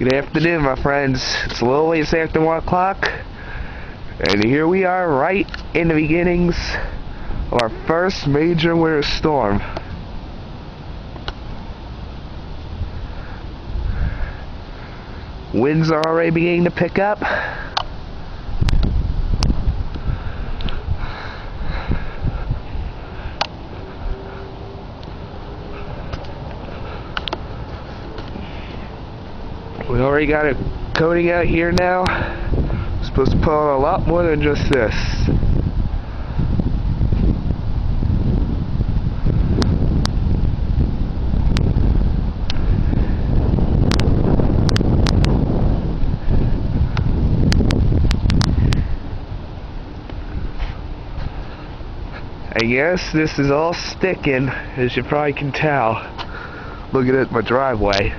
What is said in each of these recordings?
Good afternoon, my friends. It's a little ways after 1 o'clock, and here we are right in the beginnings of our first major winter storm. Winds are already beginning to pick up. We already got a coating out here now. We're supposed to put on a lot more than just this. I guess this is all sticking, as you probably can tell. Looking at my driveway.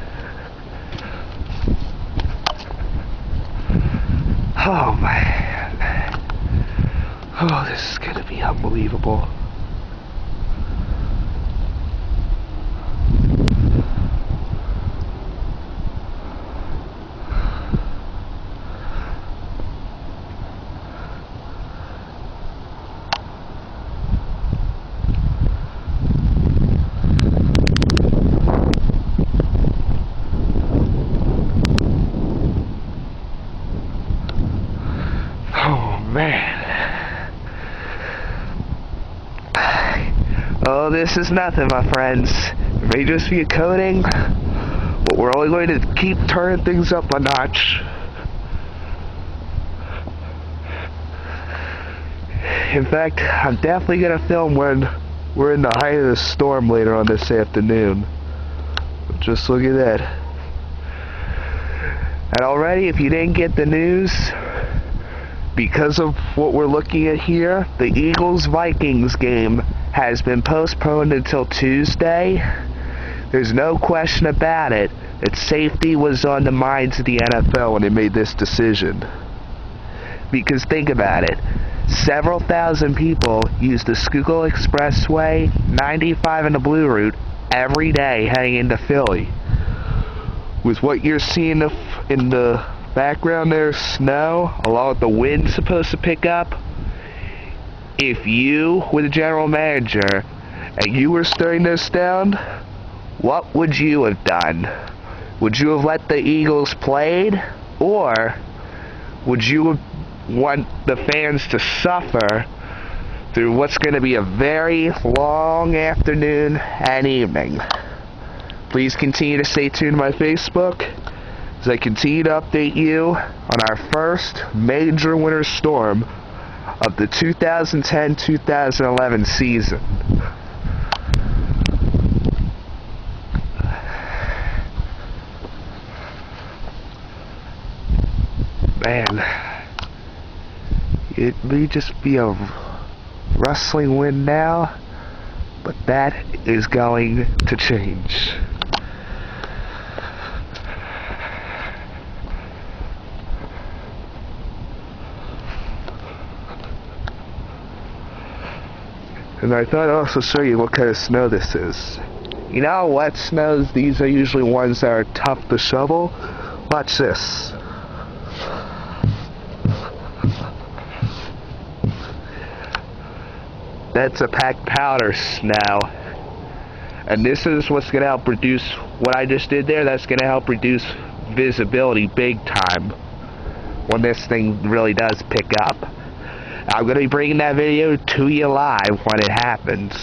Oh man. Oh, this is gonna be unbelievable. Man. Oh, this is nothing, my friends. It may just be a coating, but we're only going to keep turning things up a notch. In fact, I'm definitely going to film when we're in the height of the storm later on this afternoon. Just look at that. And already, if you didn't get the news, because of what we're looking at here, the Eagles-Vikings game has been postponed until Tuesday. There's no question about it that safety was on the minds of the NFL when they made this decision. Because think about it, several thousand people use the Schuylkill Expressway, 95 and the Blue Route, every day heading into Philly. With what you're seeing in the background there, snow, along with the wind supposed to pick up, if you were the general manager and you were stirring this down, what would you have done? Would you have let the Eagles played, or would you want the fans to suffer through what's going to be a very long afternoon and evening? Please continue to stay tuned to my Facebook as I continue to update you on our first major winter storm of the 2010-2011 season. Man, it may just be a rustling wind now, but that is going to change. And I thought I'd also show you what kind of snow this is. You know, wet snows, these are usually ones that are tough to shovel. Watch this. That's a packed powder snow. And this is what's going to help reduce what I just did there. That's going to help reduce visibility big time when this thing really does pick up. I'm going to be bringing that video to you live when it happens.